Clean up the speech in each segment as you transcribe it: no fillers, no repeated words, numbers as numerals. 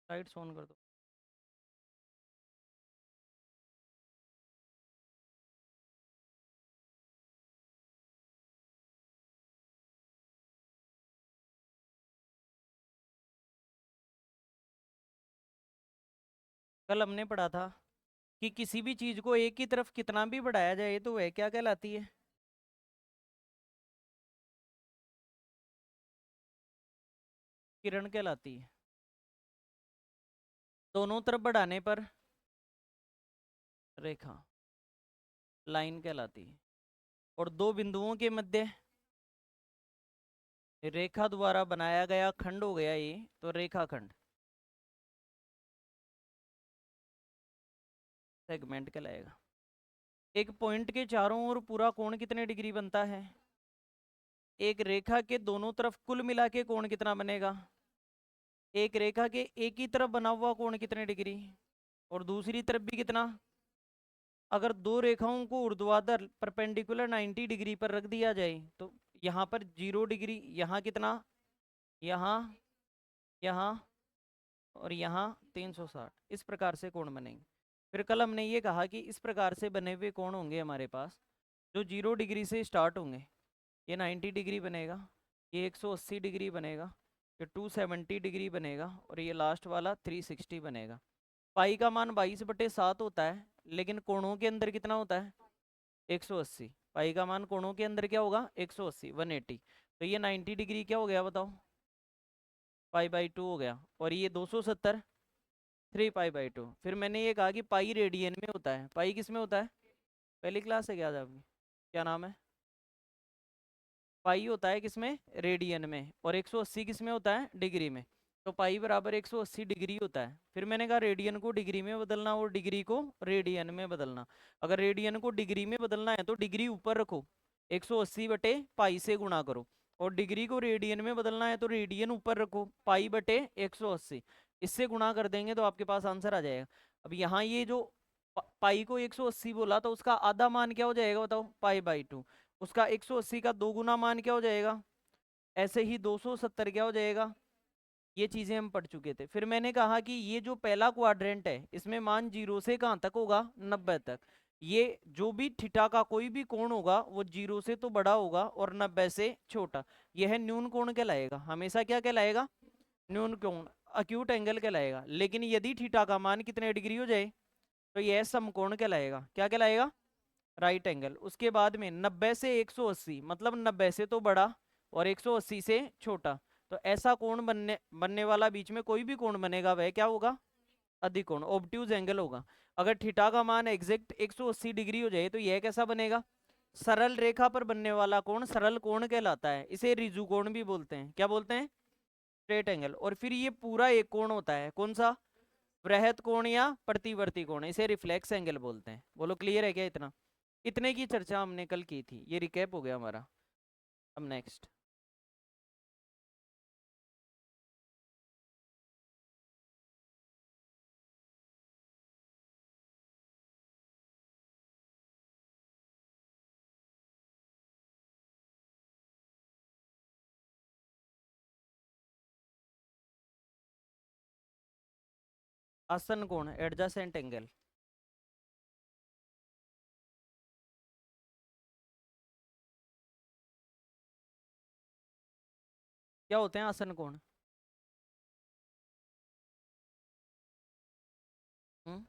Lights on कर दो। कल हमने पढ़ा था कि किसी भी चीज को एक ही तरफ कितना भी बढ़ाया जाए तो वह क्या कहलाती है? किरण कहलाती है। दोनों तरफ बढ़ाने पर रेखा, लाइन कहलाती है। और दो बिंदुओं के मध्य रेखा द्वारा बनाया गया खंड हो गया ये, तो रेखाखंड, सेगमेंट कहलाएगा। एक पॉइंट के चारों ओर पूरा कोण कितने डिग्री बनता है? एक रेखा के दोनों तरफ कुल मिला के कोण कितना बनेगा? एक रेखा के एक ही तरफ बना हुआ कोण कितने डिग्री, और दूसरी तरफ भी कितना? अगर दो रेखाओं को ऊर्ध्वाधर परपेंडिकुलर 90 डिग्री पर रख दिया जाए तो यहाँ पर 0 डिग्री, यहाँ कितना, यहाँ, यहाँ और यहाँ 360, इस प्रकार से कोण बनेंगे। फिर कल हमने ये कहा कि इस प्रकार से बने हुए कोण होंगे हमारे पास, जो 0 डिग्री से स्टार्ट होंगे। ये 90 डिग्री बनेगा, ये 180 डिग्री बनेगा, ये 270 डिग्री बनेगा, और ये लास्ट वाला 360 बनेगा। पाई का मान 22/7 होता है, लेकिन कोणों के अंदर कितना होता है? 180। पाई का मान कोणों के अंदर क्या होगा? 180, 180। तो ये 90 डिग्री क्या हो गया बताओ? पाई/2 हो गया। और ये 270, 3 पाई/2। फिर मैंने ये कहा कि पाई रेडियन में होता है। पाई किस में होता है? पहली क्लास है क्या आज आपकी? क्या नाम है? पाई होता है किसमें? रेडियन में। और 180 किस में होता है? डिग्री में। तो पाई बराबर 180 डिग्री होता है। फिर मैंने कहा रेडियन को डिग्री में बदलना और डिग्री को रेडियन में बदलना। अगर रेडियन को डिग्री में बदलना है तो डिग्री ऊपर रखो, 180/पाई से गुणा करो। और डिग्री को रेडियन में बदलना है तो रेडियन ऊपर रखो, पाई/180, इससे गुणा कर देंगे तो आपके पास आंसर आ जाएगा। अब यहाँ ये जो पाई को 180 बोला तो उसका आधा मान क्या हो जाएगा बताओ? पाई/2। उसका 180 का 2 गुना मान क्या हो जाएगा? ऐसे ही 270 क्या हो जाएगा? ये चीजें हम पढ़ चुके थे। फिर मैंने कहा कि ये जो पहला क्वाड्रेंट है इसमें मान 0 से कहाँ तक होगा? 90 तक। ये जो भी थीटा का कोई भी कोण होगा वो 0 से तो बड़ा होगा और 90 से छोटा। यह न्यून कोण कहलाएगा। हमेशा क्या कहलाएगा? न्यून कोण, अक्यूट एंगल कहलाएगा। लेकिन यदि थीटा का मान कितने डिग्री हो जाए तो यह समकोण कहलाएगा। क्या कहलाएगा? Right angle. उसके बाद में 90 से 180, मतलब 90 से तो बड़ा और 180 से छोटा। तो ऐसा कोण बनने बनने वाला बीच में कोई भी कोण बनेगा वह क्या होगा? अधिक कोण, ऑब्ट्यूज एंगल होगा। अगर थीटा का मान एग्जैक्ट 180 डिग्री हो जाए तो यह कैसा बनेगा? सरल रेखा पर बनने वाला कोण सरल कोण कहलाता है। इसे रिजु कोण भी बोलते हैं। क्या बोलते हैं? Straight angle. और फिर ये पूरा एक कोण होता है, कौन सा? वृहत कोण या प्रतिवर्ती कोण, इसे रिफ्लेक्स एंगल बोलते हैं। बोलो क्लियर है क्या? इतना, इतने की चर्चा हमने कल की थी। ये रिकैप हो गया हमारा। अब नेक्स्ट, आसन कोण, एडजेसेंट एंगल। क्या होते हैं आसन कोण? हम्म?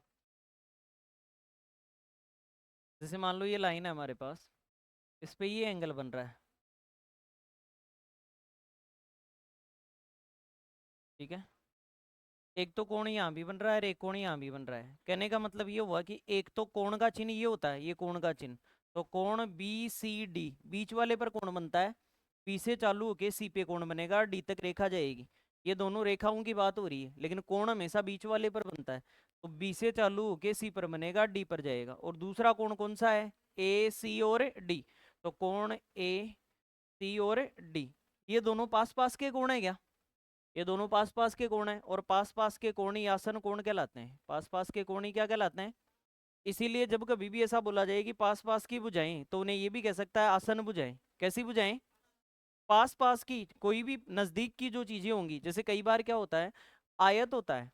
जैसे मान लो ये लाइन है हमारे पास, इस पे ये एंगल बन रहा है, ठीक है। एक तो कोण यहाँ भी बन रहा है और एक कोण यहाँ भी बन रहा है। कहने का मतलब ये हुआ कि एक तो कोण का चिन्ह ये होता है, ये कोण का चिन्ह। तो कोण बी सी डी, बीच वाले पर कोण बनता है। बी से चालू होके सी पे कोण बनेगा, डी तक रेखा जाएगी। ये दोनों रेखाओं की बात हो रही है, लेकिन कोण हमेशा बीच वाले पर बनता है। तो बी से चालू होके सी पर बनेगा, डी पर जाएगा। और दूसरा कोण कौन सा है? ए सी और डी। तो कोण ए सी और डी, ये दोनों पास पास के कोण है क्या? ये दोनों पास पास के कोण हैं, और पास पास के कोण ही आसन कोण कहलाते हैं। पास पास के कोण ही क्या कहलाते हैं? इसीलिए जब कभी भी ऐसा बोला जाए कि पास पास की भुजाएं, तो उन्हें ये भी कह सकता है आसन भुजाएं। कैसी भुजाएं? पास पास की, कोई भी नजदीक की जो चीजें होंगी। जैसे कई बार क्या होता है, आयत होता है,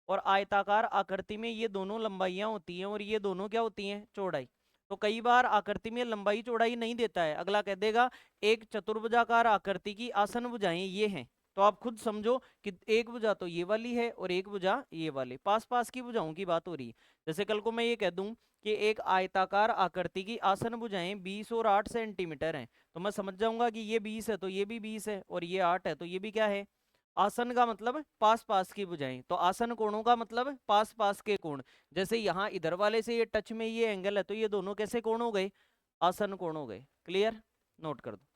और आयताकार आकृति में ये दोनों लंबाइयां होती हैं और ये दोनों क्या होती हैं, चौड़ाई। तो कई बार आकृति में लंबाई चौड़ाई नहीं देता है, अगला कह देगा एक चतुर्भुजाकार आकृति की आसन भुजाएं ये हैं। तो आप खुद समझो कि एक भुजा तो ये वाली है और एक भुजा ये वाली, पास पास की भुजाओं की बात हो रही है। जैसे कल को मैं ये कह दूं कि एक आयताकार आकृति की आसन भुजाएं 20 और 8 सेंटीमीटर हैं, तो मैं समझ जाऊंगा कि ये 20 है तो ये भी 20 है, और ये 8 है तो ये भी क्या है। आसन का मतलब पास पास की भुजाएं, तो आसन कोणों का मतलब पास पास के कोण। जैसे यहाँ इधर वाले से ये टच में ये एंगल है, तो ये दोनों कैसे कोण हो गए, आसन कोण हो गए। क्लियर, नोट कर दो।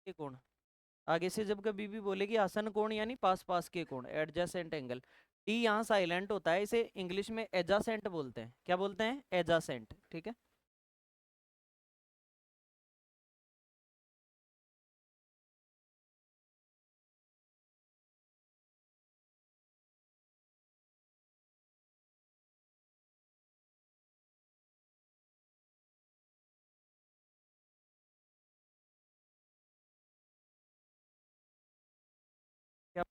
ये कोण, आगे से जब कभी भी बोलेगी आसन कोण यानी पास पास के कोण, एडजेसेंट एंगल। डी यहाँ साइलेंट होता है, इसे इंग्लिश में एजासेंट बोलते हैं। क्या बोलते हैं, एजासेंट। ठीक है। क्या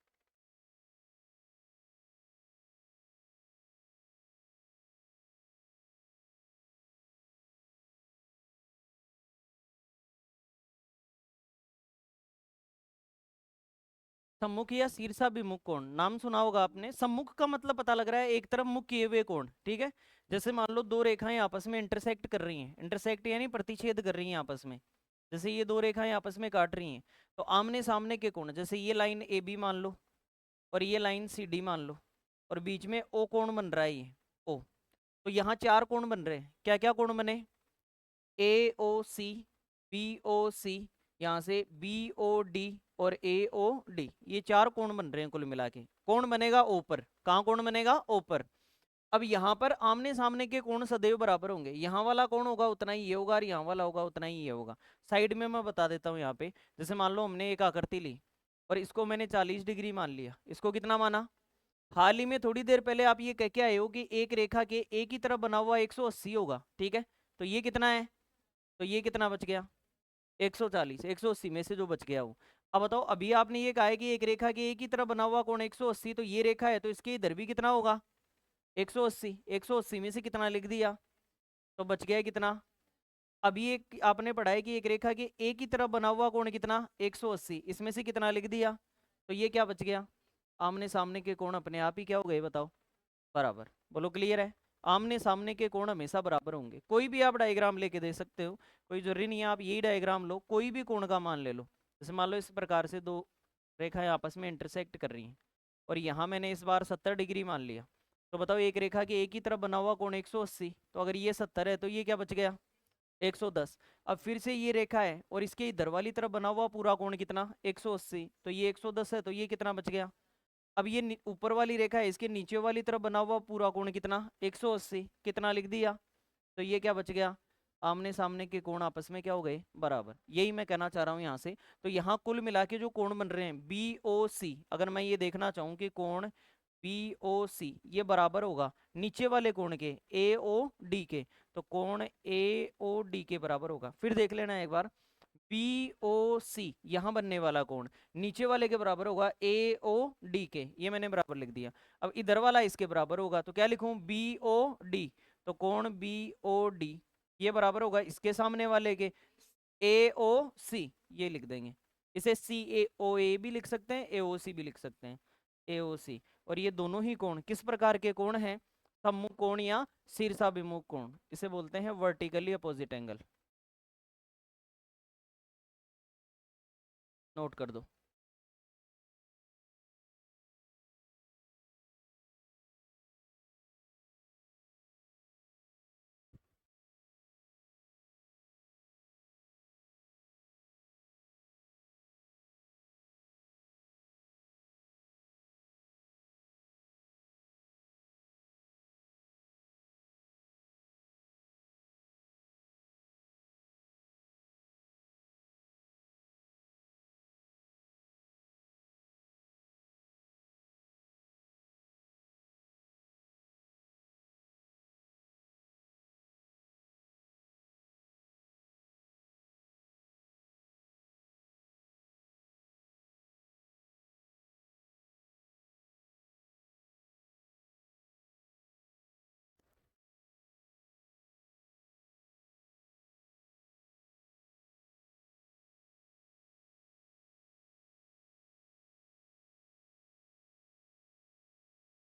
सम्मुख या शीर्षाभिमुख कोण, नाम सुना होगा आपने। सम्मुख का मतलब पता लग रहा है एक तरफ मुख किए हुए कोण। ठीक है। जैसे मान लो दो रेखाएं आपस में इंटरसेक्ट कर रही हैं, इंटरसेक्ट यानी प्रतिच्छेद कर रही हैं आपस में। जैसे ये दो रेखाएं आपस में काट रही हैं, तो आमने सामने के कोण, जैसे ये लाइन ए बी मान लो और ये लाइन सी डी मान लो, और बीच में ओ कोण बन रहा है, ये ओ। तो यहाँ चार कोण बन रहे हैं। क्या क्या कोण बने, ए ओ सी, बी ओ सी, यहाँ से बी ओ डी और ए ओ डी, ये चार कोण बन रहे हैं कुल मिला के। कौन बनेगा, ऊपर। कहाँ कौन बनेगा, ऊपर। अब यहाँ पर आमने सामने के कोण सदैव बराबर होंगे, यहाँ वाला कोण होगा उतना ही ये होगा और यहाँ वाला होगा उतना ही ये होगा। साइड में मैं बता देता हूँ यहाँ पे। जैसे मान लो हमने एक आकृति ली और इसको मैंने 40 डिग्री मान लिया, इसको कितना माना। हाल ही में थोड़ी देर पहले आप ये कह के आए हो कि एक रेखा के एक ही तरफ बना हुआ 180 होगा। ठीक है। तो ये कितना है, तो ये कितना बच गया, 140, 180 में से जो बच गया वो। अब बताओ, अभी आपने ये कहा है कि एक रेखा के एक ही तरफ बना हुआ कोण 180, तो ये रेखा है तो इसके इधर भी कितना होगा, 180। 180 में से कितना लिख दिया, तो बच गया कितना। अभी एक आपने पढ़ा है कि एक रेखा के एक ही तरफ बना हुआ कोण कितना, 180, इसमें से कितना लिख दिया, तो ये क्या बच गया, आमने सामने के कोण अपने आप ही क्या हो गए बताओ, बराबर। बोलो क्लियर है। आमने सामने के कोण हमेशा बराबर होंगे। कोई भी आप डायग्राम लेके दे सकते हो, कोई जरूरी नहीं है आप यही डायग्राम लो, कोई भी कोण का मान ले लो। जैसे मान लो इस प्रकार से दो रेखाएं आपस में इंटरसेक्ट कर रही हैं और यहाँ मैंने इस बार 70 डिग्री मान लिया, तो बताओ एक रेखा के एक ही तरफ बना हुआ कोण 180, तो अगर ये 70 है तो ये क्या बच गया 110। अब फिर से ये रेखा है और इसके इधर वाली तरफ बना हुआ पूरा कोण कितना 180, तो ये 110 है, तो ये कितना बच गया। अब ये ऊपर वाली रेखा है, इसके नीचे वाली तरफ बना हुआ पूरा कोण कितना 180, कितना लिख दिया, तो ये क्या बच गया, आमने सामने के कोण आपस में क्या हो गए बराबर। यही मैं कहना चाह रहा हूं यहाँ से। तो यहाँ कुल मिला के जो कोण बन रहे हैं बी ओ सी, अगर मैं ये देखना चाहूँ कि कोण बी ओ सी ये बराबर होगा नीचे वाले कोण के ए ओ डी के, तो कोण ए ओ डी के बराबर होगा। फिर देख लेना एक बार, बी ओ सी यहाँ बनने वाला कोण नीचे वाले के बराबर होगा ए ओ डी के, ये मैंने बराबर लिख दिया। अब इधर वाला इसके बराबर होगा, तो क्या लिखूं बी ओ डी, तो कोण बी ओ डी ये बराबर होगा इसके सामने वाले के ए ओ सी, ये लिख देंगे। इसे सी ए ओ ए भी लिख सकते हैं, ए ओ सी भी लिख सकते हैं, ए ओ सी। और ये दोनों ही कोण किस प्रकार के कोण हैं, सम्मुख कोण या शीर्षाभिमुख कोण, इसे बोलते हैं वर्टिकली अपोजिट एंगल। नोट कर दो।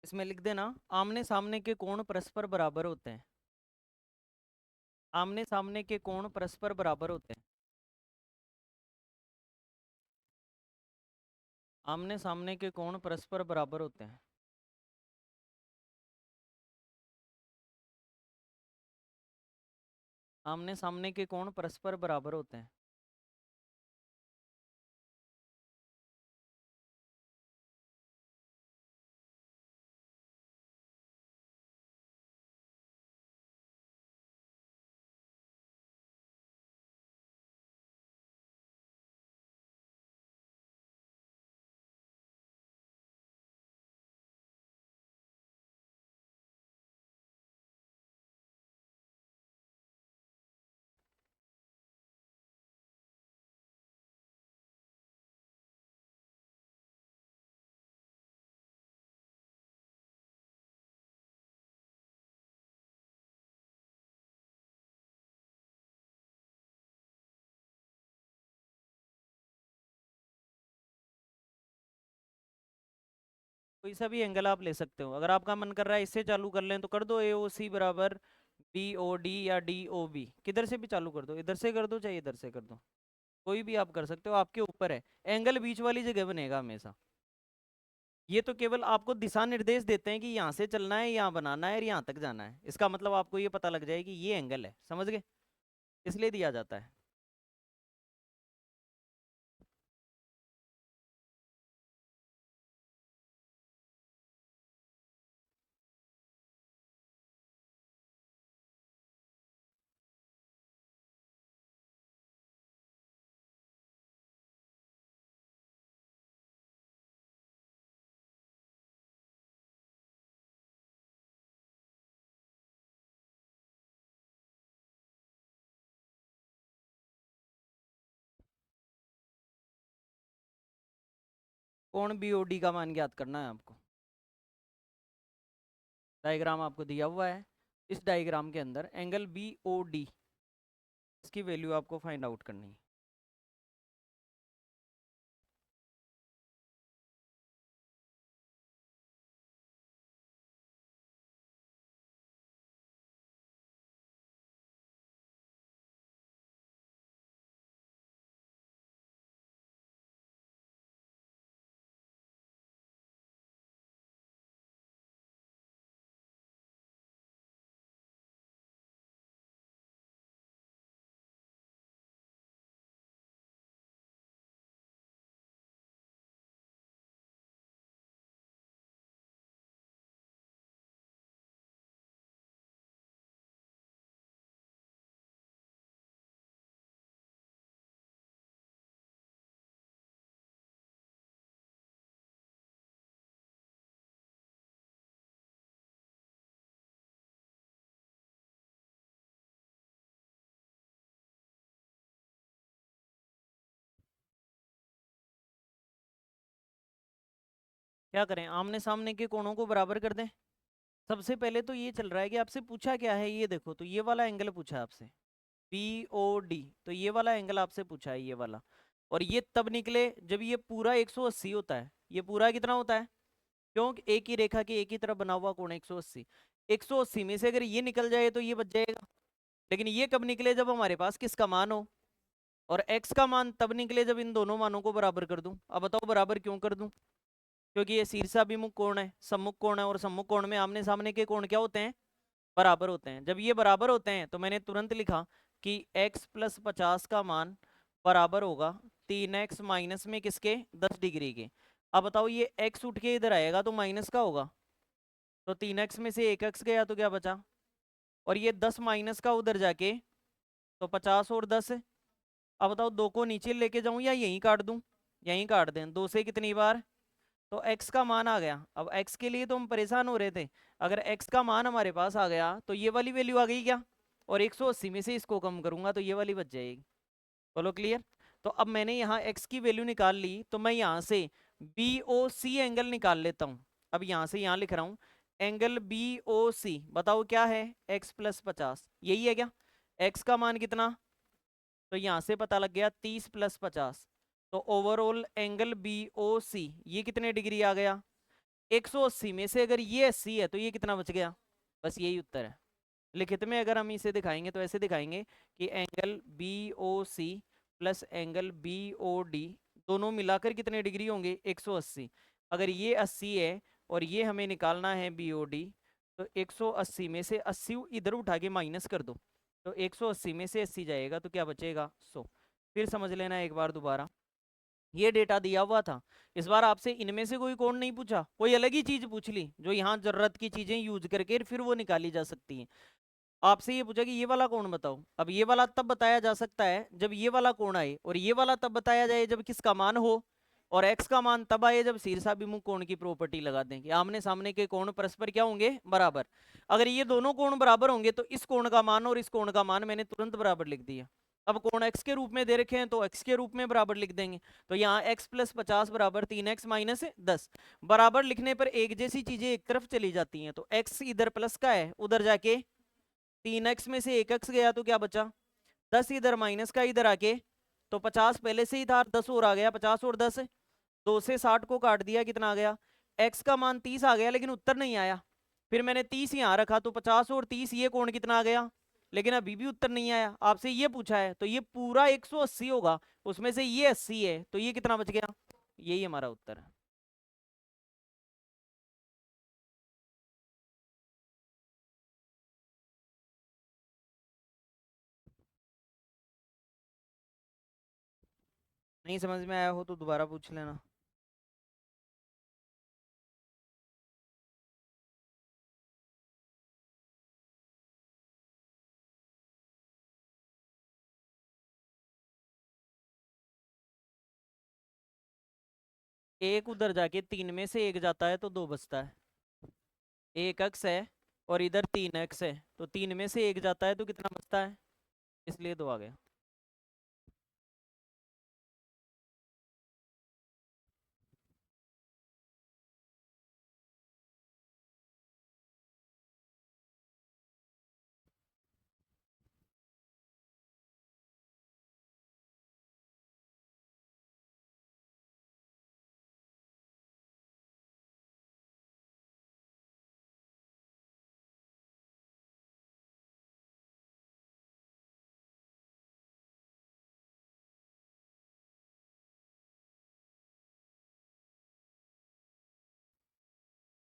इसमें लिख देना आमने सामने के कोण परस्पर बराबर होते हैं, आमने सामने के कोण परस्पर बराबर होते हैं, आमने सामने के कोण परस्पर बराबर होते हैं। आमने सामने के कोण परस्पर बराबर होते हैं। कोई सा भी एंगल आप ले सकते हो, अगर आपका मन कर रहा है इससे चालू कर लें तो कर दो, ए ओ सी बराबर बी ओ डी या डी ओ बी, किधर से भी चालू कर दो, इधर से कर दो चाहे इधर से कर दो, कोई भी आप कर सकते हो, आपके ऊपर है। एंगल बीच वाली जगह बनेगा हमेशा। ये तो केवल आपको दिशा निर्देश देते हैं कि यहाँ से चलना है, यहाँ बनाना है और यहाँ तक जाना है, इसका मतलब आपको ये पता लग जाए कि ये एंगल है, समझ गए, इसलिए दिया जाता है। कोण बीओडी का मान ज्ञात करना है आपको। डायग्राम आपको दिया हुआ है, इस डायग्राम के अंदर एंगल बी ओ डी इसकी वैल्यू आपको फाइंड आउट करनी है। क्या करें, आमने सामने के कोणों को बराबर कर दें। सबसे पहले तो ये चल रहा है कि आपसे पूछा क्या है, ये देखो, तो ये वाला एंगल पूछा है आपसे, BOD, तो ये वाला एंगल आपसे पूछा है, ये वाला। और ये तब निकले जब ये पूरा 180 होता है। ये पूरा कितना होता है, क्योंकि एक ही रेखा के एक ही तरफ बना हुआ कोण 180। 180 में से अगर ये निकल जाए तो ये बच जाएगा। लेकिन ये कब निकले, जब हमारे पास किसका मान हो, और x का मान तब निकले जब इन दोनों मानों को बराबर कर दूं। अब बताओ बराबर क्यों कर दूं, क्योंकि ये शीर्षाभिमुख कोण है, सम्मुख कोण है, और सम्मुख कोण में आमने सामने के कोण क्या होते हैं, बराबर होते हैं। जब ये बराबर होते हैं तो मैंने तुरंत लिखा कि x + 50 का मान बराबर होगा 3x माइनस में किसके, 10 डिग्री के। अब बताओ ये x उठ के इधर आएगा तो माइनस का होगा, तो 3x में से 1x गया तो क्या बचा, और ये 10 माइनस का उधर जाके, तो 50 और 10। अब बताओ दो को नीचे लेके जाऊं या यहीं काट दूं, यहीं काट दें, दो से कितनी बार, तो x का मान आ गया। अब x के लिए तो हम परेशान हो रहे थे, अगर x का मान हमारे पास आ गया तो ये वाली वैल्यू आ गई क्या, और 180 में से इसको कम करूंगा तो ये वाली बच जाएगी। बोलो क्लियर। तो अब मैंने यहाँ x की वैल्यू निकाल ली, तो मैं यहाँ से BOC एंगल निकाल लेता हूँ। अब यहाँ से यहाँ लिख रहा हूँ एंगल BOC, बताओ क्या है, x + 50, यही है क्या, x का मान कितना, तो यहाँ से पता लग गया 30 + 50, तो ओवरऑल एंगल BOC ये कितने डिग्री आ गया, 180 में से अगर ये 80 है तो ये कितना बच गया, बस यही उत्तर है। लिखित में अगर हम इसे दिखाएंगे तो ऐसे दिखाएंगे कि angle BOC plus angle BOD दोनों मिलाकर कितने डिग्री होंगे, 180। अगर ये 80 है और ये हमें निकालना है BOD, तो 180 में से 80 इधर उठा के माइनस कर दो, तो 180 में से 80 जाएगा तो क्या बचेगा, 100। फिर समझ लेना एक बार दोबारा, ये डेटा दिया हुआ था। इस बार आपसे इनमें से कोई कोड नहीं पूछा, कोई अलग ही चीज पूछ ली जो यहाँ जरूरत की चीजें यूज करके फिर वो निकाली जा सकती हैं। आपसे ये पूछा कि ये वाला कोण बताओ, अब ये वाला तब बताया जा सकता है जब ये वाला कोण आए, और ये वाला तब बताया जाए जब किसका मान हो, और x का मान तब आए जब शीर्षाभिमुख कोण की प्रॉपर्टी लगा दें कि आमने सामने के कोण परस्पर क्या होंगे, बराबर। अगर ये दोनों कोण बराबर होंगे तो इस कोण का मान और इस कोण का मान मैंने तुरंत बराबर लिख दिया। अब कोण x के रूप में दे रखे हैं तो x के रूप में बराबर लिख देंगे, तो यहाँ x + 50 बराबर 3x - 10। बराबर लिखने पर एक जैसी चीजें एक तरफ चली जाती हैं, तो x इधर प्लस का है, उधर जाके 3x में से 1x गया तो क्या बचा, 10 इधर माइनस का इधर आके, तो 50 पहले से ही था, 10 और आ गया, 50 और 10, 2 से 60 को काट दिया, कितना आ गया, x का मान 30 आ गया, लेकिन उत्तर नहीं आया। फिर मैंने 30 यहाँ रखा तो 50 और 30 ये कोण कितना आ गया, लेकिन अभी भी उत्तर नहीं आया। आपसे ये पूछा है तो ये पूरा 180 होगा, उसमें से ये 80 है तो ये कितना बच गया, यही हमारा उत्तर है। नहीं समझ में आया हो तो दोबारा पूछ लेना। एक उधर जाके 3 में से एक जाता है तो 2 बचता है, एक अक्स है और इधर 3x है, तो 3 में से एक जाता है तो कितना बचता है, इसलिए 2 आ गया।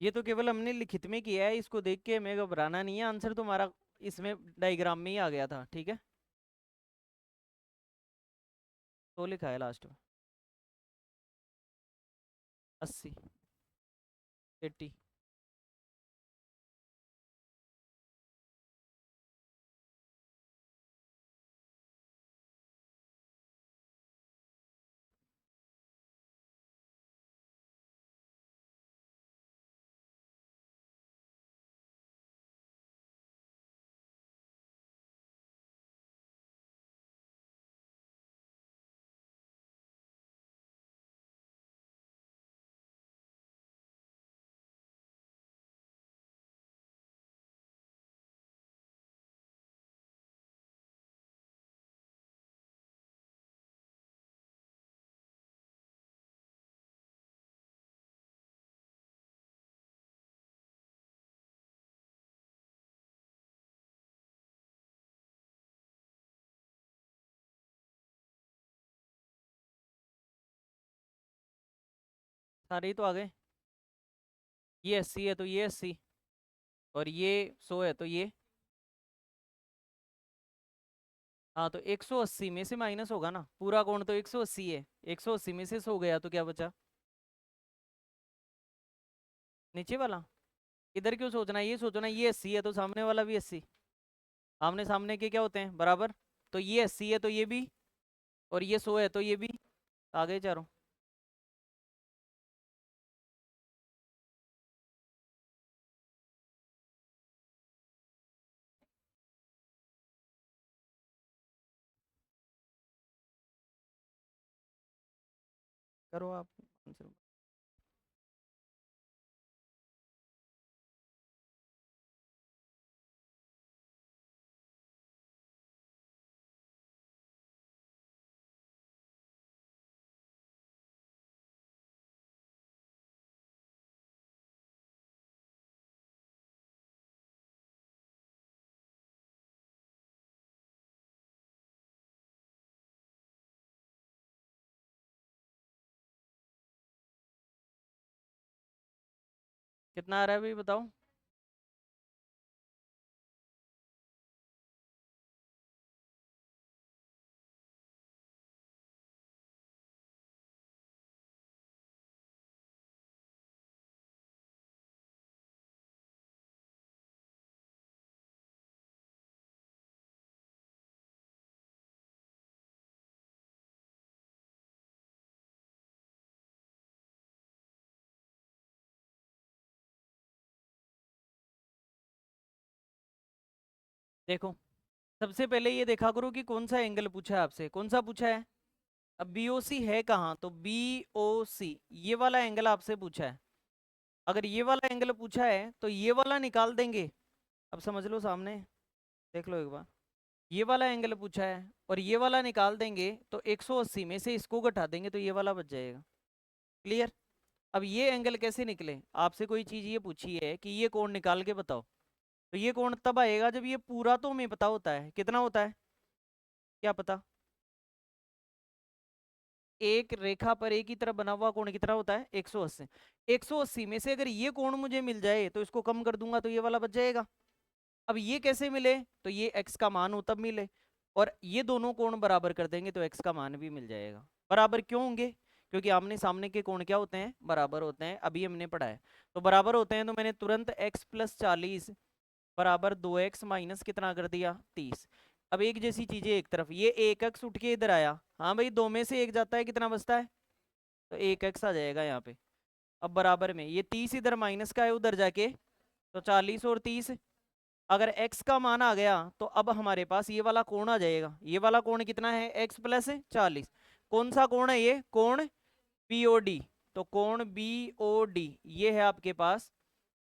ये तो केवल हमने लिखित में किया है, इसको देख के हमें घबराना नहीं है, आंसर तुम्हारा इसमें डायग्राम में ही आ गया था, ठीक है। तो लिखा है लास्ट में 80, 80। सारे ही तो आ गए। ये 80 है तो ये 80, और ये 100 है तो ये, हाँ तो 180 में से माइनस होगा ना, पूरा कोण तो 180 है, 180 में से 100 गया तो क्या बचा, नीचे वाला। इधर क्यों सोचना है, ये सोचना है ये 80 है तो सामने वाला भी 80, आमने सामने के क्या होते हैं, बराबर। तो ये 80 है तो ये भी, और ये 100 है तो ये भी, आ गए चारों। करो आप आंसर। कितना आ रहा है भाई बताओ। देखो, सबसे पहले ये देखा करो कि कौन सा एंगल पूछा है आपसे, कौन सा पूछा है। अब BOC है कहाँ, तो BOC ये वाला एंगल आपसे पूछा है। अगर ये वाला एंगल पूछा है तो ये वाला निकाल देंगे। अब समझ लो सामने, देख लो एक बार, ये वाला एंगल पूछा है और ये वाला निकाल देंगे, तो 180 में से इसको घटा देंगे तो ये वाला बच जाएगा। क्लियर। अब ये एंगल कैसे निकले, आपसे कोई चीज ये पूछी है कि ये कोण निकाल के बताओ, तो ये कोण तब आएगा जब ये पूरा तो हमें पता होता है कितना होता है, क्या पता। एक रेखा पर एक ही तरफ बना हुआ कोण कितना होता है, 180। 180 में से अगर ये कोण मुझे मिल जाए तो इसको कम कर दूंगा तो ये वाला बच जाएगा। अब ये कैसे मिले, तो ये x का मान हो तब मिले, और ये दोनों कोण बराबर कर देंगे तो x का मान भी मिल जाएगा। बराबर क्यों होंगे, क्योंकि आमने सामने के कोण क्या होते हैं, बराबर होते हैं, अभी हमने पढ़ा है। तो बराबर होते हैं तो मैंने तुरंत x + 40 बराबर 2x माइनस कितना कर दिया, 30। अब एक जैसी चीजें एक तरफ, ये एक x उठ के इधर आया, हाँ भाई दो में से एक जाता है कितना बचता है, तो एक x आ जाएगा यहाँ पे। अब बराबर में ये 30 इधर माइनस का है उधर जाके, तो 40 और 30, अगर x का मान आ गया तो अब हमारे पास ये वाला कोण आ जाएगा। ये वाला कोण कितना है, x + 40। कौन सा कोण है ये, कोण BOD। तो कोण BOD ये है आपके पास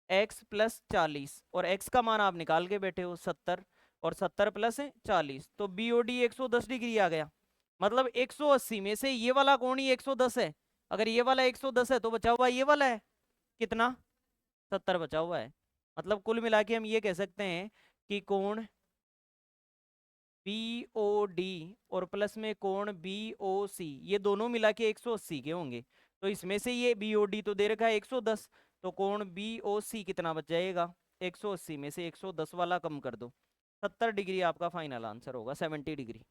x + 40, और x का मान आप निकाल के बैठे हो 70, और 70 + 40 तो BOD 110 डिग्री आ गया। मतलब 180 में से ये वाला कोण ही 110 है। अगर ये वाला 110 है तो बचा हुआ ये वाला है कितना, 70 बचा हुआ है। मतलब कुल मिला के हम ये कह सकते हैं कि कोण BOD और प्लस में कोण BOC ये दोनों मिला के 180 के होंगे। तो इसमें से ये BOD तो दे रखा है 110, तो कोण BOC कितना बच जाएगा, 180 में से 110 वाला कम कर दो, 70 डिग्री आपका फाइनल आंसर होगा, 70 डिग्री।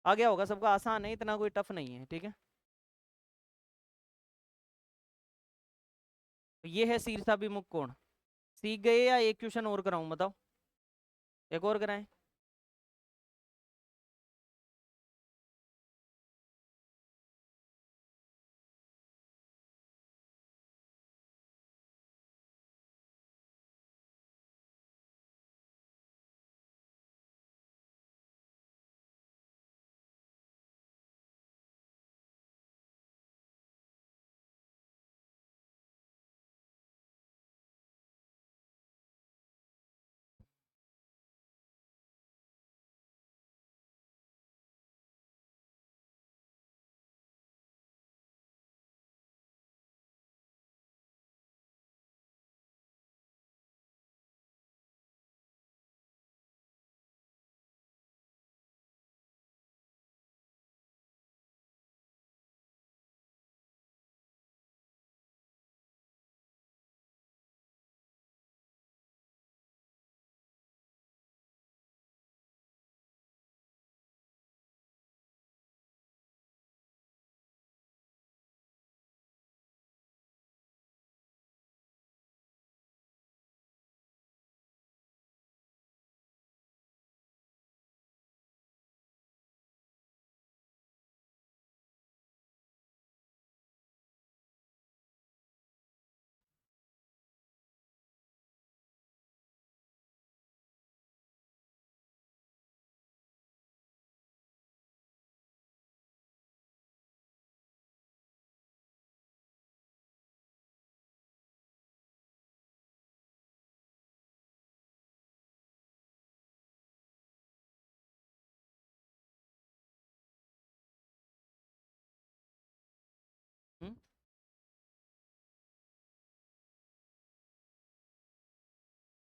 आ गया होगा सबका, आसान है, इतना कोई टफ नहीं है, ठीक है। तो ये है शीर्षाभिमुख कोण। सीख गए या एक क्वेश्चन और कराऊं बताओ, एक और कराएं।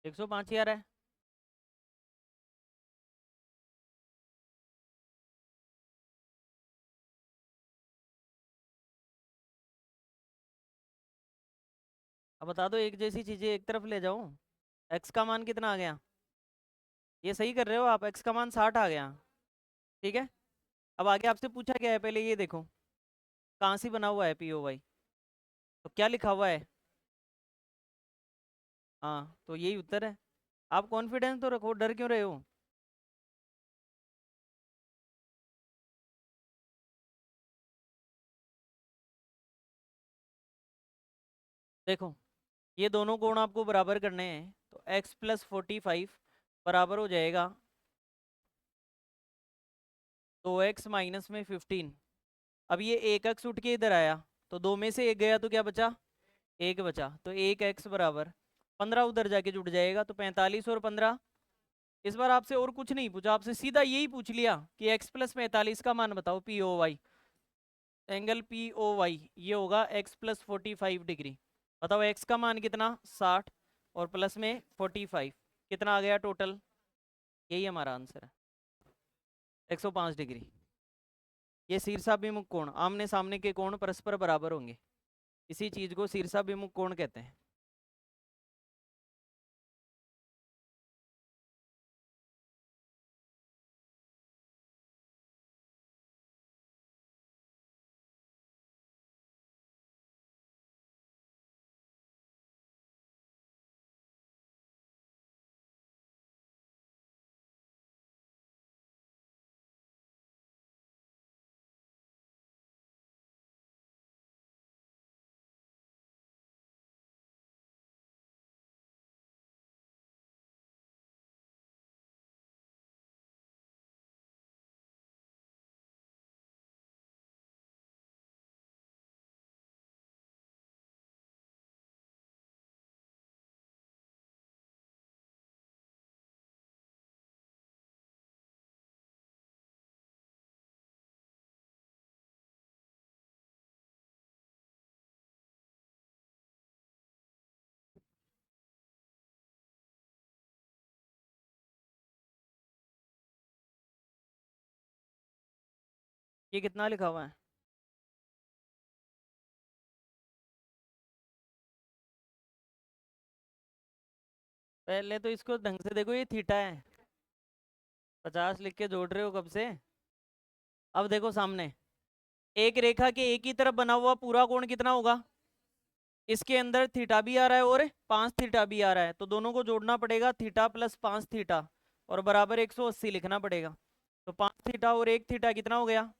105 ही आ रहा है। अब बता दो, एक जैसी चीजें एक तरफ ले जाऊं। एक्स का मान कितना आ गया? ये सही कर रहे हो आप, एक्स का मान 60 आ गया। ठीक है। अब आगे आपसे पूछा गया है, पहले ये देखो कहाँ से बना हुआ है पी ओ वाई, तो क्या लिखा हुआ है? हाँ, तो यही उत्तर है। आप कॉन्फिडेंस तो रखो, डर क्यों रहे हो? देखो, ये दोनों कोण आपको बराबर करने हैं, तो x+45 बराबर हो जाएगा 2x - 15। अब ये एक एक्स उठ के इधर आया, तो दो में से एक गया तो क्या बचा? एक बचा, तो 1x बराबर 15 उधर जाके जुड़ जाएगा, तो 45 और 15। इस बार आपसे और कुछ नहीं पूछा, आपसे सीधा यही पूछ लिया कि x+45 का मान बताओ P O Y. Angle P O Y ये होगा x+45 डिग्री। बताओ x का मान कितना? 60 और प्लस में 45, कितना आ गया टोटल? यही हमारा आंसर है, 105 डिग्री। ये शीर्षाभिमुख कोण, आमने सामने के कोण परस्पर बराबर होंगे, इसी चीज को शीर्षाभिमुख कोण कहते हैं। ये कितना लिखा हुआ है? पहले तो इसको ढंग से देखो, ये थीटा है। 50 लिख के जोड़ रहे हो कब से? अब देखो सामने, एक रेखा के एक ही तरफ बना हुआ पूरा कोण कितना होगा? इसके अंदर थीटा भी आ रहा है और 5 थीटा भी आ रहा है, तो दोनों को जोड़ना पड़ेगा, थीटा+5 थीटा, और बराबर 180 लिखना पड़ेगा। तो 5 थीटा और 1 थीटा कितना हो गया?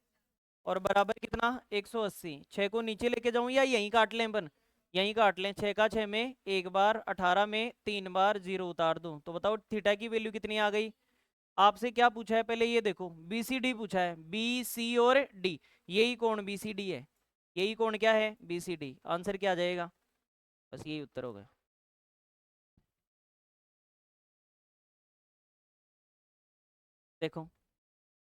और बराबर कितना? 180। 6 को नीचे लेके जाऊं या यहीं काट लें अपन? यहीं काट लें, 6 का 6 में एक बार, 18 में 3 बार, 0 उतार दूं, तो बताओ थीटा की वैल्यू कितनी आ गई? आपसे क्या पूछा है पहले ये देखो, बी सी डी पूछा है, बी सी और डी, यही कोण बी सी डी है। यही कोण क्या है? B C D. आंसर क्या आ जाएगा? बस यही उत्तर होगा। देखो,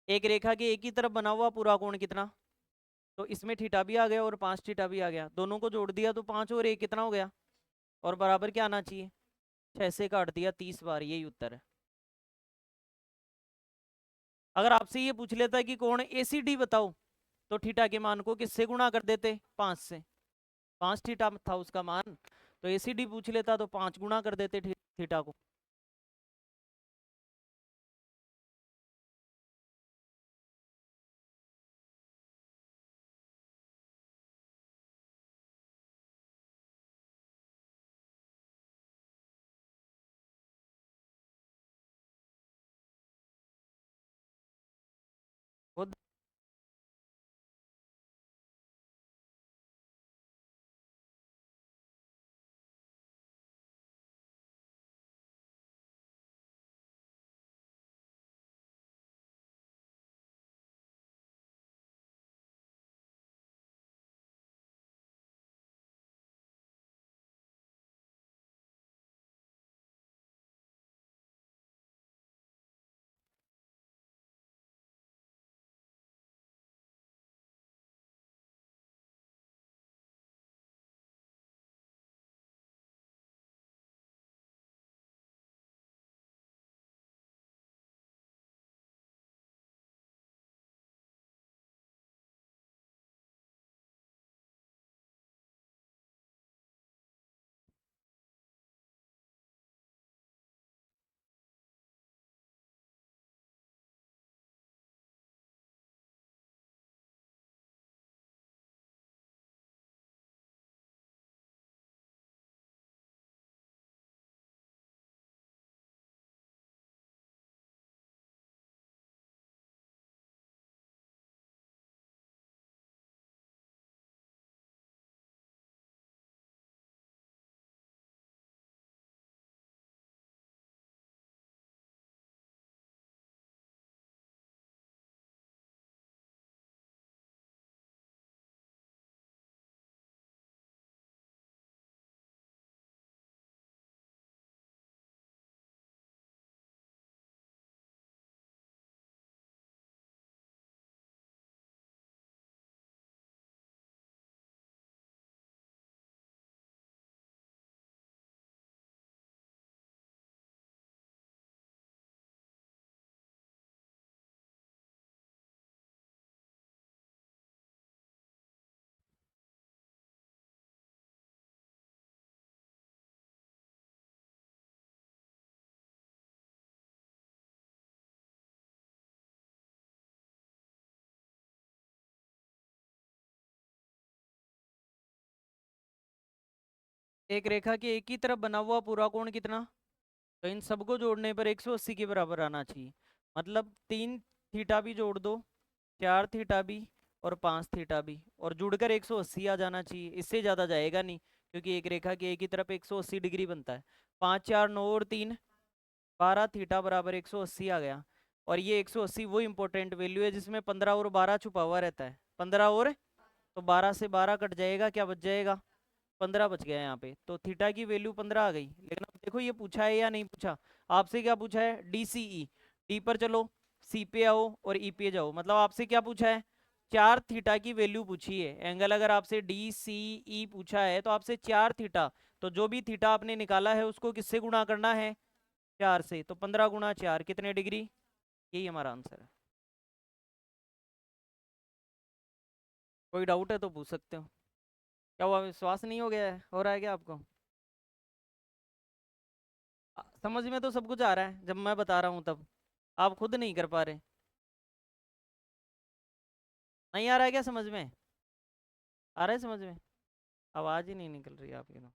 एक रेखा के एक ही तरफ बना हुआ पूरा कोण कितना, तो इसमें थीटा भी आ गया और 5 थीटा भी आ गया, दोनों को जोड़ दिया तो 5 और 1 कितना हो गया? और बराबर क्या आना चाहिए? 6 से काट दिया 30 बार, यही उत्तर है। अगर आपसे ये पूछ लेता कि कोण ए सी डी बताओ, तो थीटा के मान को किससे गुणा कर देते? 5 से। 5 थीटा था उसका मान, तो ए सी डी पूछ लेता तो 5 गुणा कर देते थीटा को। खुद एक रेखा के एक ही तरफ बना हुआ पूरा कोण कितना, तो इन सबको जोड़ने पर 180 के बराबर आना चाहिए। मतलब 3 थीटा भी जोड़ दो, 4 थीटा भी, और 5 थीटा भी, और जुड़कर 180 आ जाना चाहिए। इससे ज़्यादा जाएगा नहीं, क्योंकि एक रेखा के एक ही तरफ 180 डिग्री बनता है। 5 4 9 और 3 12 थीटा बराबर 180 आ गया। और ये 180 वो इंपॉर्टेंट वैल्यू है जिसमें 15 और 12 छुपा हुआ रहता है। 15 और, तो 12 से 12 कट जाएगा, क्या बच जाएगा, 15 बच गया यहाँ पे। तो थीटा की वैल्यू 15 आ गई। लेकिन अब देखो ये पूछा है या नहीं पूछा। आपसे क्या पूछा है, डी सी ई। डी पर चलो, सी पे आओ और ई पे जाओ। मतलब आपसे क्या पूछा है, 4 थीटा की वैल्यू पूछी है। एंगल अगर आपसे डी सी ई पूछा है तो आपसे 4 थीटा, तो जो भी थीटा आपने निकाला है उसको किससे गुणा करना है, 4 से। तो 15 गुणा 4 कितने डिग्री, यही हमारा आंसर है। कोई डाउट है तो पूछ सकते हो। क्या हुआ, विश्वास नहीं हो गया है, हो रहा है क्या आपको। समझ में तो सब कुछ आ रहा है जब मैं बता रहा हूँ तब, आप खुद नहीं कर पा रहे। नहीं आ रहा है क्या समझ में, आ रहा है समझ में, आवाज ही नहीं निकल रही आपकी तो।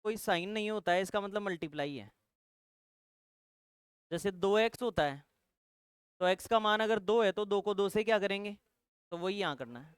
कोई साइन नहीं होता है इसका मतलब मल्टीप्लाई है। जैसे 2x होता है, तो x का मान अगर 2 है तो 2 को 2 से क्या करेंगे, तो वही यहाँ करना है।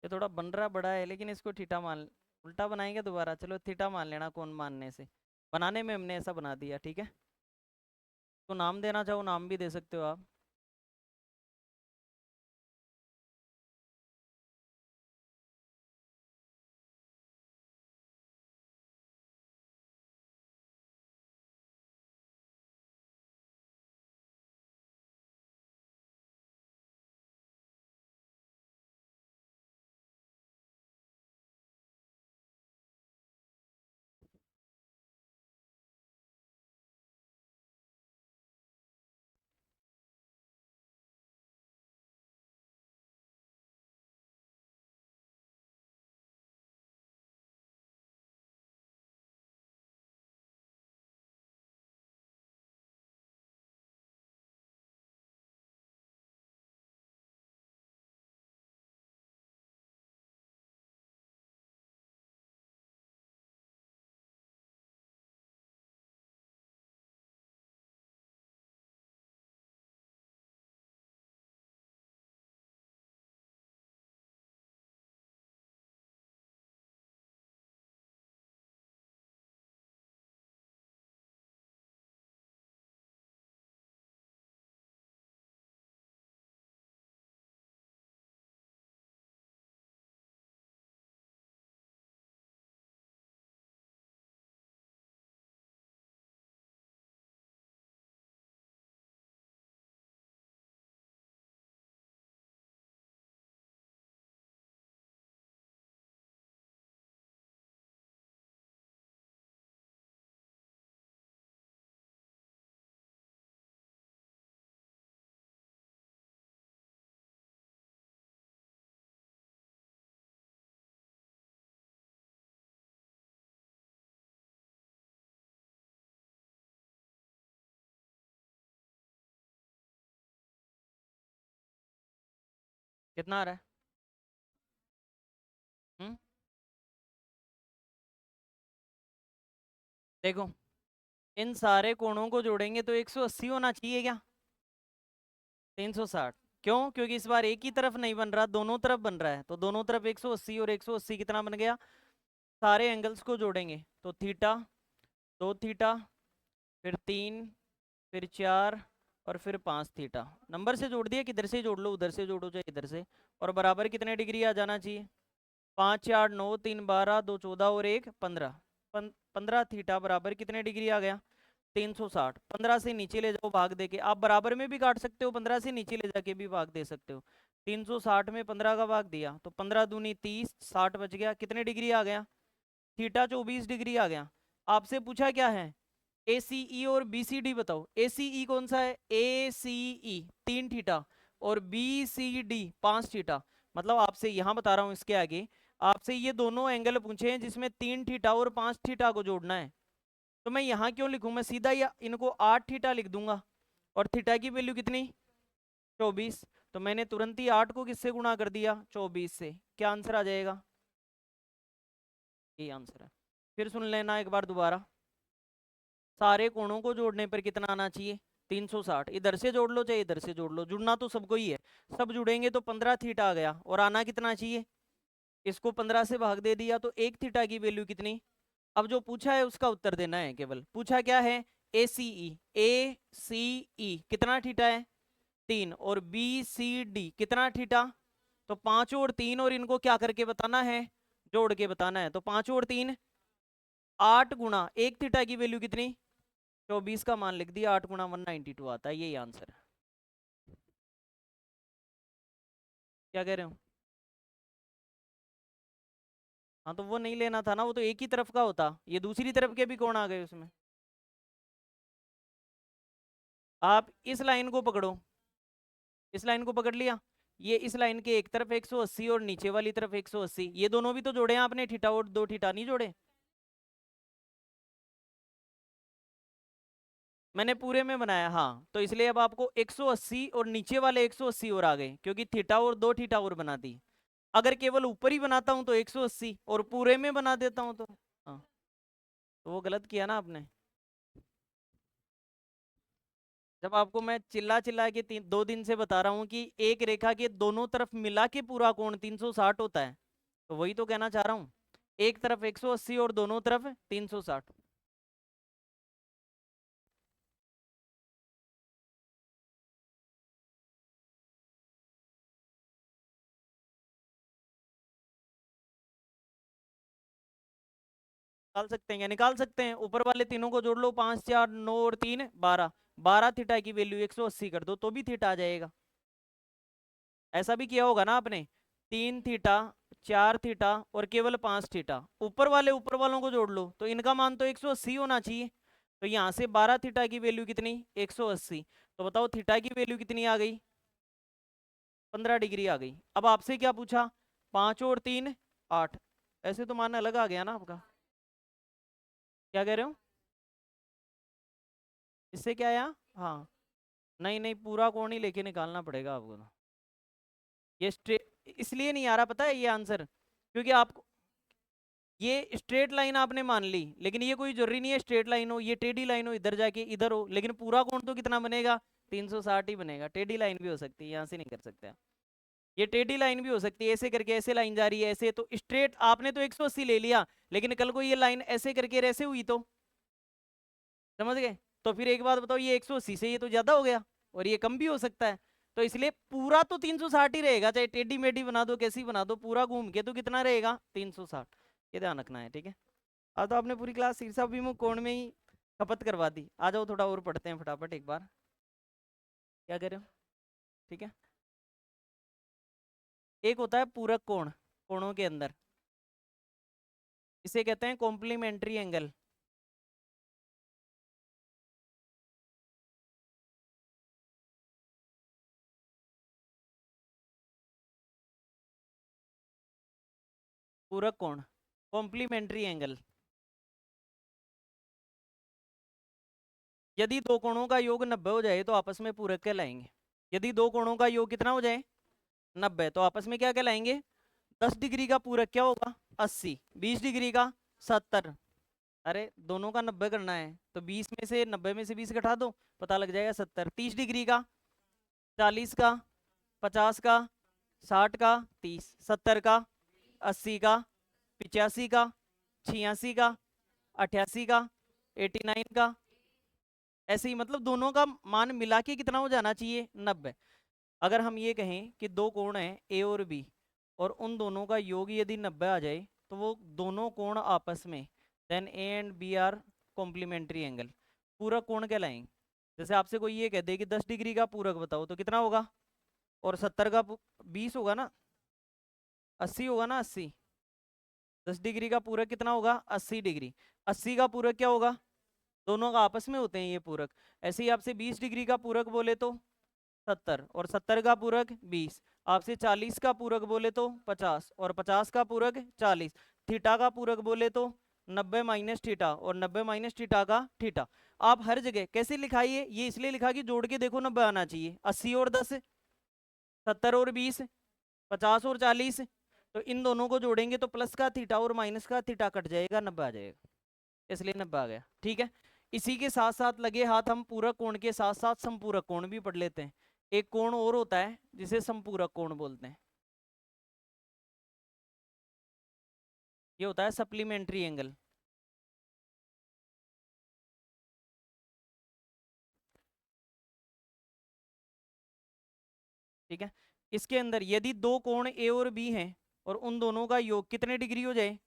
ये थोड़ा बन रहा बड़ा है, लेकिन इसको थीटा मान, उल्टा बनाएंगे दोबारा। चलो थीटा मान लेना, कौन मानने से, बनाने में हमने ऐसा बना दिया, ठीक है। तो नाम देना चाहो नाम भी दे सकते हो आप। कितना आ रहा है, हम्म, देखो इन सारे कोणों को जोड़ेंगे तो 180 होना चाहिए क्या, 360। क्यों? क्योंकि इस बार एक ही तरफ नहीं बन रहा, दोनों तरफ बन रहा है। तो दोनों तरफ 180 और 180 कितना बन गया? सारे एंगल्स को जोड़ेंगे तो थीटा, 2 थीटा, फिर 3, फिर 4 और फिर 5 थीटा। नंबर से जोड़ दिया, किधर से जोड़ लो, उधर से जोड़ो चाहे इधर से। और बराबर कितने डिग्री आ जाना चाहिए? 5 4 9 3 12 2 14 और 1 15। 15 थीटा बराबर कितने डिग्री आ गया? 360। 15 से नीचे ले जाओ भाग दे के, आप बराबर में भी काट सकते हो, 15 से नीचे ले जाके भी भाग दे सकते हो। 360 में 15 का भाग दिया तो 15 दूनी 30, 60 बच गया। कितने डिग्री आ गया? थीटा 24 डिग्री आ गया। आपसे पूछा क्या है? ACE और BCD बताओ। ACE कौन सा है? ACE 3 थीटा और BCD 5 थीटा। मतलब आपसे यहां बता रहा हूं, इसके आगे आपसे ये दोनों एंगल पूछे हैं जिसमें 3 थीटा और 5 थीटा को जोड़ना है। तो मैं यहाँ क्यों लिखूं, मैं सीधा या इनको 8 थीटा लिख दूंगा। और थीटा की वैल्यू कितनी? 24। तो मैंने तुरंत ही 8 को किससे गुणा कर दिया? 24 से। क्या आंसर आ जाएगा? ये आंसर है। फिर सुन लेना एक बार दोबारा। सारे कोणों को जोड़ने पर कितना आना चाहिए? 360। इधर से जोड़ लो चाहे इधर से जोड़ लो, जुड़ना तो सबको ही है। सब जुड़ेंगे तो 15 थीटा आ गया। और आना कितना चाहिए? इसको 15 से भाग दे दिया तो 1 थीटा की वैल्यू कितनी? अब जो पूछा है उसका उत्तर देना है केवल। पूछा क्या है? ACE। ACE कितना थीटा है? 3। और BCD कितना थीटा? तो 5 और 3, और इनको क्या करके बताना है? जोड़ के बताना है। तो 5 और 3 8 गुणा 1 थीटा की वैल्यू कितनी? 24 का मान लिख दिया, 8 गुणा 192 आता है। यही आंसर है। क्या कह रहे हो? हाँ तो वो नहीं लेना था ना, वो तो एक ही तरफ का होता, ये दूसरी तरफ के भी कोण आ गए उसमें। आप इस लाइन को पकड़ो, इस लाइन को पकड़ लिया। ये इस लाइन के एक तरफ 180 और नीचे वाली तरफ 180, ये दोनों भी तो जोड़े हैं आपने, थीटा और 2 थीटा नहीं जोड़े? मैंने पूरे में बनाया, हाँ। तो इसलिए अब आपको 180 और नीचे वाले 180 और आ गए, क्योंकि थीटा और 2 थीटा और बना दी। अगर केवल ऊपर ही बनाता हूं तो 180, और पूरे में बना देता हूं तो हाँ, तो वो गलत किया ना आपने। जब आपको मैं चिल्ला चिल्ला के 2 दिन से बता रहा हूँ कि एक रेखा के दोनों तरफ मिला के पूरा कोण 360 होता है, तो वही तो कहना चाह रहा हूँ। एक तरफ 180 और दोनों तरफ 360। निकाल सकते हैं, क्या निकाल सकते हैं? ऊपर वाले तीनों को जोड़ लो, 5 4 9 और 3 12। 12 थीटा की वैल्यू 180 कर दो तो भी थीटा आ जाएगा। ऐसा भी किया होगा ना आपने? 3 थीटा, 4 थीटा और केवल 5 थीटा। ऊपर वालों को जोड़ लो तो इनका मान तो 180 होना चाहिए। तो यहाँ से 12 थीटा की वैल्यू कितनी? 180। तो बताओ थीटा की वैल्यू कितनी आ गई? 15 डिग्री आ गई। अब आपसे क्या पूछा? 5 और 3 8। ऐसे तो मान अलग आ गया ना आपका। क्या कह रहे हो? इससे क्या आया? हाँ। नहीं नहीं, पूरा कोण ही लेके निकालना पड़ेगा आपको तो। ये स्ट्रेट इसलिए नहीं आ रहा पता है ये आंसर, क्योंकि आपको ये स्ट्रेट लाइन आपने मान ली, लेकिन ये कोई जरूरी नहीं है स्ट्रेट लाइन हो, ये टेढ़ी लाइन हो, इधर जाके इधर हो, लेकिन पूरा कोण तो कितना बनेगा? 360 ही बनेगा। टेढ़ी लाइन भी हो सकती है, यहाँ से नहीं कर सकते आप। ये टेढ़ी लाइन भी हो सकती है, ऐसे करके ऐसे लाइन जा रही है ऐसे, तो स्ट्रेट आपने तो 180 ले लिया, लेकिन कल को ये लाइन ऐसे करके ऐसे हुई तो, समझ गए? तो फिर एक बात बताओ, ये 180 से ये तो ज्यादा हो गया, और ये कम भी हो सकता है। तो इसलिए पूरा तो 360 ही रहेगा, चाहे टेढ़ी मेढ़ी बना दो कैसी बना दो, पूरा घूम के तो कितना रहेगा? 360। ये ध्यान रखना है, ठीक है? अब तो आपने पूरी क्लास शीर्षाभिमुख कोण में ही खपत करवा दी। आ जाओ थोड़ा और पढ़ते हैं फटाफट एक बार। क्या कह रहे हो? ठीक है। एक होता है पूरक कोण, कोणों के अंदर, इसे कहते हैं कॉम्प्लीमेंट्री एंगल। पूरक कोण, कॉम्प्लीमेंट्री एंगल। यदि दो कोणों का योग 90 हो जाए तो आपस में पूरक कहलाएंगे। यदि दो कोणों का योग कितना हो जाए? 90, तो आपस में क्या कहलाएंगे? 10 डिग्री का पूरक क्या होगा? 80। 20 डिग्री का 70। अरे दोनों का 90 करना है तो 20 में से 90 में से 20 घटा दो, पता लग जाएगा 70। 30 डिग्री का 40 का 50 का, 60 का, 30, 70 का, 80 का, 85 का, 86 का, 88 का, 89 का, ऐसे ही मतलब दोनों का मान मिला के कितना हो जाना चाहिए, 90। अगर हम ये कहें कि दो कोण हैं ए और बी, और उन दोनों का योग यदि 90 आ जाए तो वो दोनों कोण आपस में, then A and B are complementary angle, पूरक कोण कहलाएंगे। जैसे आपसे कोई ये कह दे कि 10 डिग्री का पूरक बताओ, तो कितना होगा, और 70 का 20 होगा ना, 80 होगा ना, 80। 10 डिग्री का पूरक कितना होगा, 80 डिग्री। 80 का पूरक क्या होगा, दोनों का आपस में होते हैं ये पूरक। ऐसे ही आपसे 20 डिग्री का पूरक बोले तो 70, और 70 का पूरक 20। आपसे 40 का पूरक बोले तो 50, और 50 का पूरक 40। थीटा का पूरक बोले तो 90 माइनस थीटा, और 90 माइनस थीटा का थीटा। आप हर जगह कैसे लिखाइए, ये इसलिए लिखा कि जोड़ के देखो 90 आना चाहिए। 80 और 10, 70 और 20, 50 और 40, तो इन दोनों को जोड़ेंगे तो प्लस का थीटा और माइनस का थीटा कट जाएगा, 90 आ जाएगा, इसलिए 90 आ गया। ठीक है, इसी के साथ साथ लगे हाथ हम पूरक कोण के साथ साथ संपूरक कोण भी पढ़ लेते हैं। एक कोण और होता है जिसे संपूरक कोण बोलते हैं, ये होता है सप्लीमेंट्री एंगल। ठीक है, इसके अंदर यदि दो कोण ए और बी हैं और उन दोनों का योग कितने डिग्री हो जाए,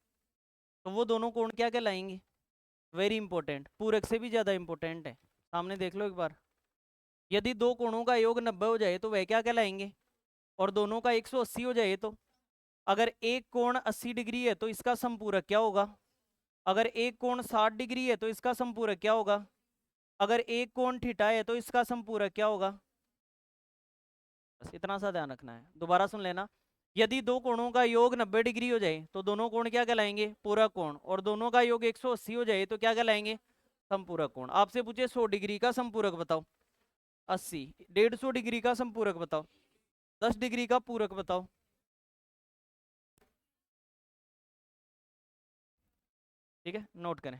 तो वो दोनों कोण क्या कहलाएंगे, वेरी इंपॉर्टेंट, पूरक से भी ज्यादा इंपॉर्टेंट है। सामने देख लो एक बार, यदि दो कोणों का योग 90 हो जाए तो वह क्या कहलाएंगे, और दोनों का 180 हो जाए तो। अगर एक कोण 80 डिग्री है तो इसका संपूरक क्या होगा, अगर एक कोण 60 डिग्री है तो इसका संपूरक क्या होगा, अगर एक कोण थीटा है तो इसका संपूरक क्या होगा। बस इतना सा ध्यान रखना है, दोबारा सुन लेना। यदि दो कोणों का योग 90 डिग्री हो जाए तो दोनों कोण क्या कहलाएंगे, पूरक कोण, और दोनों का योग 180 हो जाए तो क्या कहलाएंगे, संपूरक कोण। आपसे पूछे 100 डिग्री का संपूरक बताओ, 80, 150 डिग्री का संपूरक बताओ, 10 डिग्री का पूरक बताओ। ठीक है, नोट करें।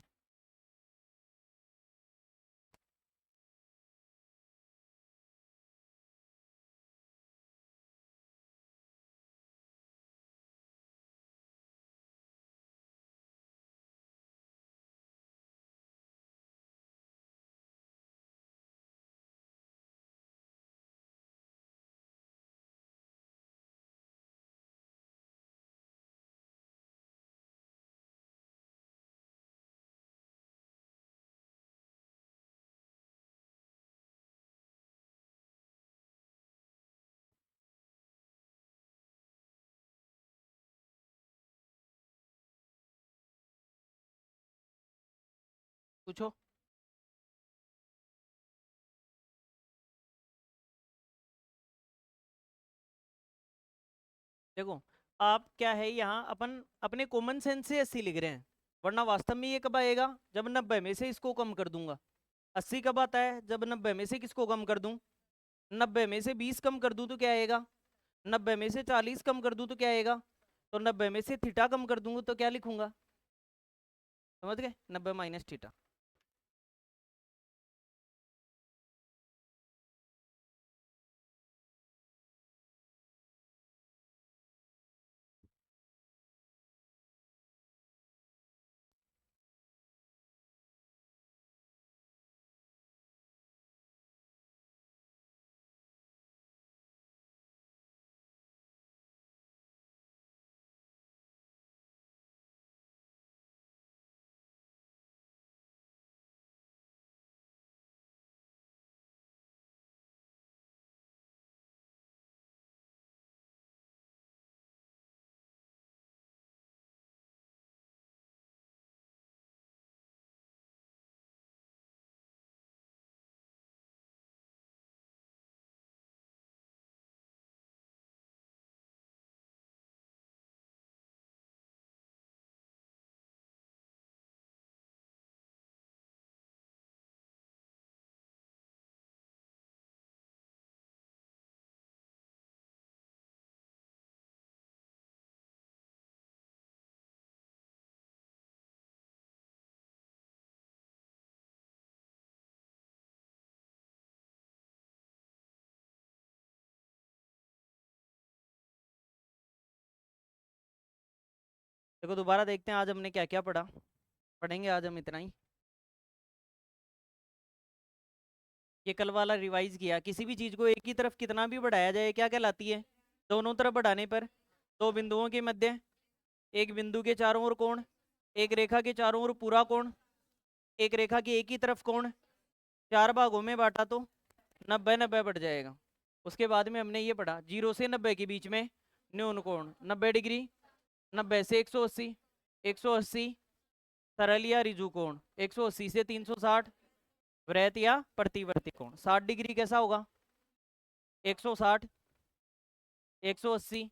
पूछो। देखो, आप क्या है यहाँ अपन अपने कॉमन सेंस से 80 लिख रहे हैं, वरना वास्तव में ये कब आएगा, जब 90 में से इसको कम कर दूंगा। 80 कब आता है, जब 90 में से किसको कम कर दूं, 90 में से 20 कम कर दूं तो क्या आएगा, 90 में से 40 कम कर दूं तो क्या आएगा, तो 90 में से थीटा कम कर दूंगा तो क्या लिखूंगा, समझ गए, 90 माइनस थीटा। देखो दोबारा देखते हैं आज हमने क्या क्या पढ़ा। पढ़ेंगे आज हम इतना ही। ये कल वाला रिवाइज किया। किसी भी चीज को एक ही तरफ कितना भी बढ़ाया जाए क्या कहलाती है? दोनों तरफ बढ़ाने पर। दो बिंदुओं के मध्य, एक बिंदु के चारों ओर कोण, एक रेखा के चारों ओर पूरा कोण, एक रेखा की एक ही तरफ कोण, चार भागों में बांटा तो 90 90 बढ़ जाएगा। उसके बाद में हमने ये पढ़ा 0 से 90 के बीच में न्यून कोण 90 डिग्री, 90 से 180, 180 सरल या रिजु कोण, 180 से 360 वृत्त या प्रतिवर्ती कोण। 60 डिग्री कैसा होगा? 160, 180,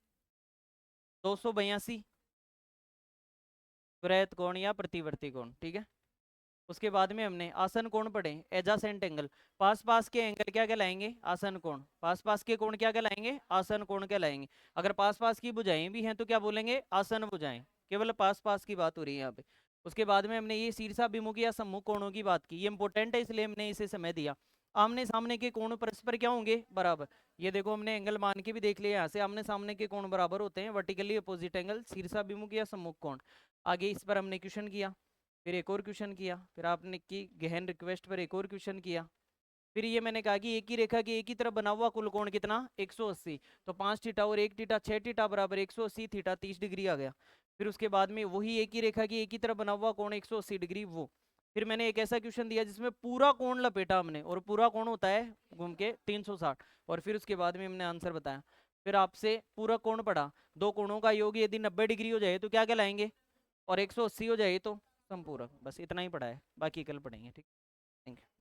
282 वृत्त कोण या प्रतिवर्ती कोण। ठीक है। उसके बाद में हमने आसन कोण पढ़े, एडजेसेंट एंगल। पास पास के एंगल क्या कहलाएंगे? आसन कोण। पास पास के कोण क्या कहलाएंगे? आसन कोण कहलाएंगे। अगर पास पास की भुजाएं भी हैं तो क्या बोलेंगे? आसन भुजाएं। केवल पास पास की बात हो रही है यहाँ पे। उसके बाद में हमने ये शीर्षाभिमुख या सम्मुख कोणों की बात की। ये इंपॉर्टेंट है इसलिए हमने इसे समय दिया। आमने सामने के कोण परस्पर क्या होंगे? बराबर। ये देखो हमने एंगल मान के भी देख लिया। यहाँ से आमने सामने के कोण बराबर होते हैं, वर्टिकली अपोजिट एंगल शीर्षाभिमुख या सम्मुख कोण। आगे इस पर हमने क्वेश्चन किया, फिर एक और क्वेश्चन किया, फिर आपने की गहन रिक्वेस्ट पर एक और क्वेश्चन किया। फिर ये मैंने कहा कि एक ही रेखा की एक ही तरफ बना हुआ कुल कोण कितना? 180। तो 5 थीटा और 1 थीटा 6 थीटा बराबर 180 थीटा 30 डिग्री आ गया। फिर उसके बाद में वही एक ही रेखा की एक ही तरफ बना हुआ कोण 180 डिग्री वो। फिर मैंने एक ऐसा क्वेश्चन दिया जिसमें पूरा कोण लपेटा हमने, और पूरा कोण होता है घूम के 360। और फिर उसके बाद में हमने आंसर बताया। फिर आपसे पूरा कोण पढ़ा, दो कोणों का योग यदि 90 डिग्री हो जाए तो क्या कहलाएंगे, और 180 हो जाए तो संपूरक। बस इतना ही पढ़ा है, बाकी कल पढ़ेंगे। ठीक। Thank you.